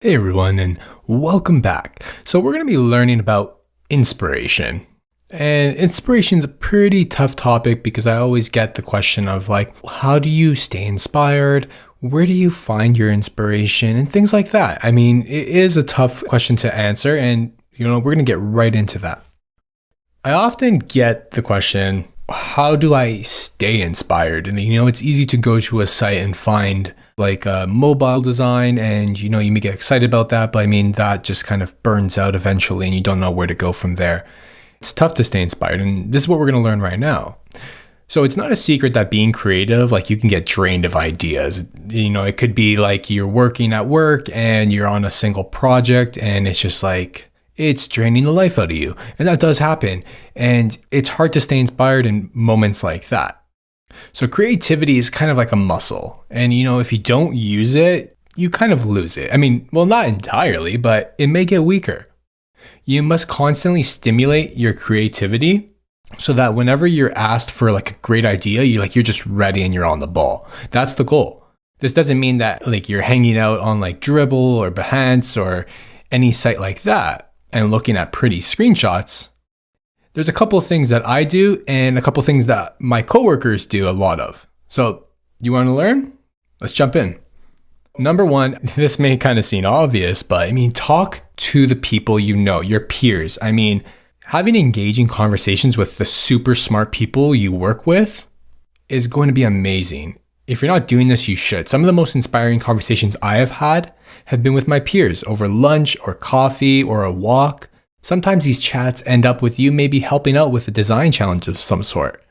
Hey everyone, and welcome back. So we're going to be learning about inspiration. And inspiration is a pretty tough topic because I always get the question of how do you stay inspired? Where do you find your inspiration and things like that? I mean, it is a tough question to answer, and we're going to get right into that. I often get the question, how do I stay inspired? And it's easy to go to a site and find a mobile design and you may get excited about that, but that just kind of burns out eventually and you don't know where to go from there. It's tough to stay inspired, and this is what we're going to learn right now. So it's not a secret that being creative, you can get drained of ideas. It could be you're working at work and you're on a single project and it's just it's draining the life out of you. And that does happen. And it's hard to stay inspired in moments like that. So creativity is kind of like a muscle. And if you don't use it, you kind of lose it. Not entirely, but it may get weaker. You must constantly stimulate your creativity so that whenever you're asked for a great idea, you're just ready and you're on the ball. That's the goal. This doesn't mean that you're hanging out on Dribbble or Behance or any site like that and looking at pretty screenshots. There's a couple of things that I do and a couple of things that my coworkers do a lot of. So you want to learn? Let's jump in. Number one, this may kind of seem obvious, but talk to the people your peers. Having engaging conversations with the super smart people you work with is going to be amazing. If you're not doing this, you should. Some of the most inspiring conversations I have been with my peers over lunch or coffee or a walk. Sometimes these chats end up with you maybe helping out with a design challenge of some sort,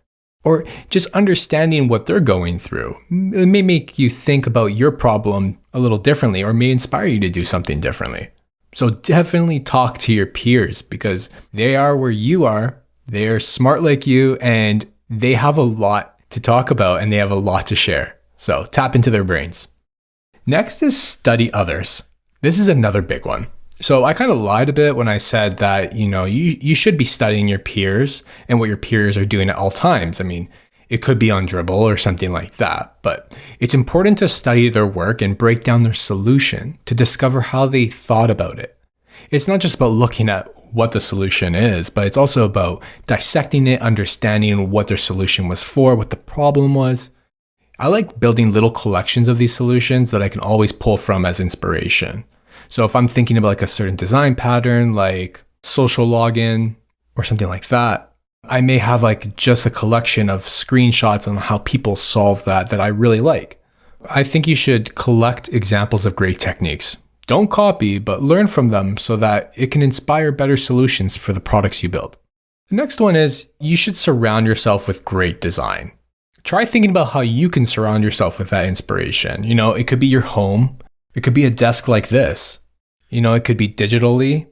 or just understanding what they're going through. It may make you think about your problem a little differently or may inspire you to do something differently. So definitely talk to your peers because they are where you are. They're smart like you and they have a lot to talk about and they have a lot to share. So tap into their brains. Next is study others. This is another big one. So I kind of lied a bit when I said that, you should be studying your peers and what your peers are doing at all times. It could be on Dribbble or something like that, but it's important to study their work and break down their solution to discover how they thought about it. It's not just about looking at what the solution is, but it's also about dissecting it, understanding what their solution was for, what the problem was. I like building little collections of these solutions that I can always pull from as inspiration. So if I'm thinking about a certain design pattern, like social login or something like that, I may have just a collection of screenshots on how people solve that I really like. I think you should collect examples of great techniques. Don't copy, but learn from them so that it can inspire better solutions for the products you build. The next one is you should surround yourself with great design. Try thinking about how you can surround yourself with that inspiration. It could be your home. It could be a desk like this. It could be digitally.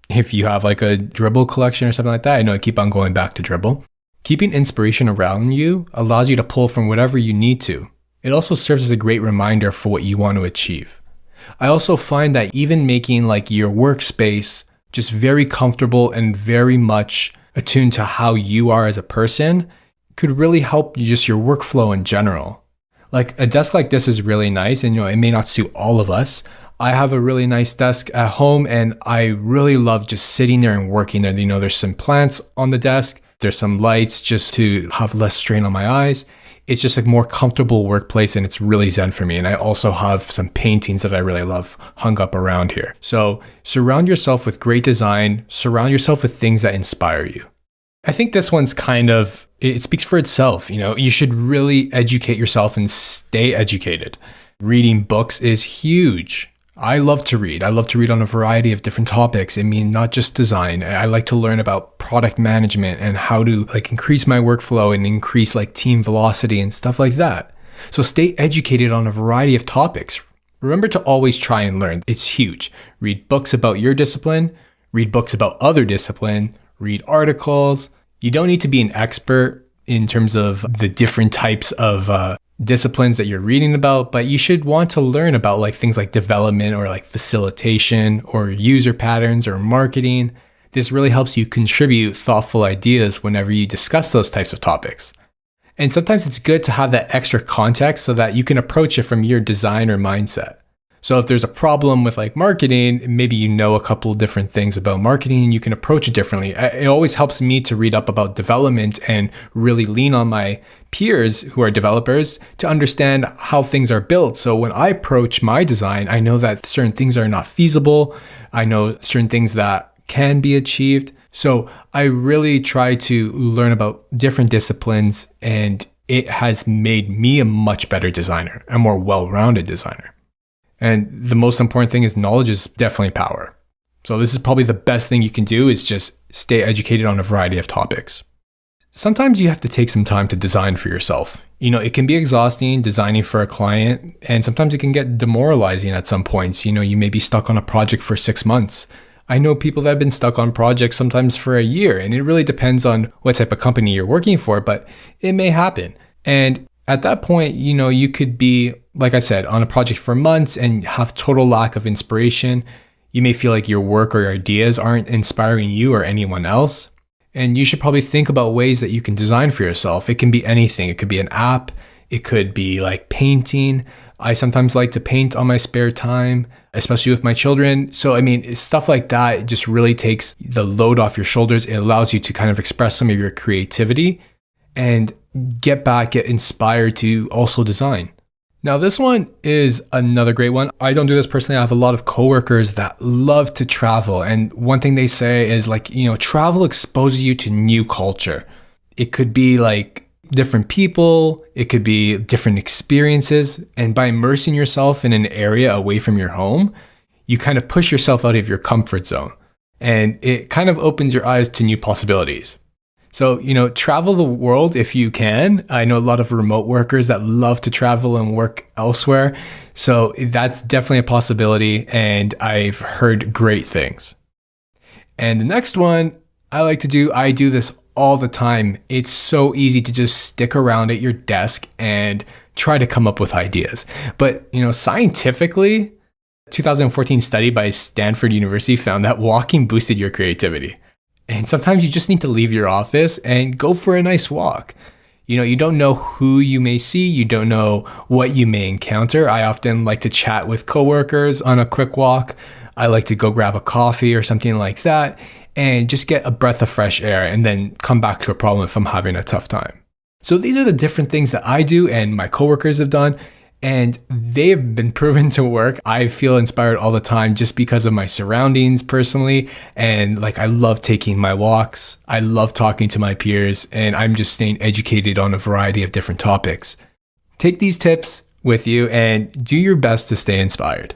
If you have a Dribbble collection or something like that, I keep on going back to Dribbble. Keeping inspiration around you allows you to pull from whatever you need to. It also serves as a great reminder for what you want to achieve. I also find that even making your workspace just very comfortable and very much attuned to how you are as a person could really help just your workflow in general. A desk like this is really nice and it may not suit all of us. I have a really nice desk at home and I really love just sitting there and working there. There's some plants on the desk. There's some lights just to have less strain on my eyes. It's just a more comfortable workplace and it's really zen for me. And I also have some paintings that I really love hung up around here. So surround yourself with great design. Surround yourself with things that inspire you. I think this one's it speaks for itself. You should really educate yourself and stay educated. Reading books is huge. I love to read. I love to read on a variety of different topics. Not just design. I like to learn about product management and how to increase my workflow and increase team velocity and stuff like that. So stay educated on a variety of topics. Remember to always try and learn. It's huge. Read books about your discipline. Read books about other discipline. Read articles. You don't need to be an expert in terms of the different types of disciplines that you're reading about, but you should want to learn about things like development or facilitation or user patterns or marketing. This really helps you contribute thoughtful ideas whenever you discuss those types of topics. And sometimes it's good to have that extra context so that you can approach it from your designer mindset. So if there's a problem with like marketing, maybe you know a couple of different things about marketing and you can approach it differently. It always helps me to read up about development and really lean on my peers who are developers to understand how things are built. So when I approach my design, I know that certain things are not feasible. I know certain things that can be achieved. So I really try to learn about different disciplines, and it has made me a much better designer, a more well-rounded designer. And the most important thing is knowledge is definitely power. So this is probably the best thing you can do, is just stay educated on a variety of topics. Sometimes you have to take some time to design for yourself. It can be exhausting designing for a client, and sometimes it can get demoralizing at some points. You may be stuck on a project for 6 months. I know people that have been stuck on projects sometimes for a year, and it really depends on what type of company you're working for, but it may happen. And at that point, you could be, like I said, on a project for months and have total lack of inspiration. You may feel like your work or your ideas aren't inspiring you or anyone else. And you should probably think about ways that you can design for yourself. It can be anything. It could be an app. It could be like painting. I sometimes like to paint on my spare time, especially with my children. So, stuff like that, it just really takes the load off your shoulders. It allows you to kind of express some of your creativity and get inspired to also design. Now, this one is another great one. I don't do this personally. I have a lot of coworkers that love to travel. And one thing they say is travel exposes you to new culture. It could be like different people. It could be different experiences. And by immersing yourself in an area away from your home, you kind of push yourself out of your comfort zone. And it kind of opens your eyes to new possibilities. So, travel the world if you can. I know a lot of remote workers that love to travel and work elsewhere. So that's definitely a possibility, and I've heard great things. And the next one I do this all the time. It's so easy to just stick around at your desk and try to come up with ideas. But, scientifically, a 2014 study by Stanford University found that walking boosted your creativity. And sometimes you just need to leave your office and go for a nice walk. You don't know who you may see. You don't know what you may encounter. I often like to chat with coworkers on a quick walk. I like to go grab a coffee or something like that and just get a breath of fresh air and then come back to a problem if I'm having a tough time. So these are the different things that I do and my coworkers have done, and they've been proven to work. I feel inspired all the time just because of my surroundings personally. And I love taking my walks. I love talking to my peers, and I'm just staying educated on a variety of different topics. Take these tips with you and do your best to stay inspired.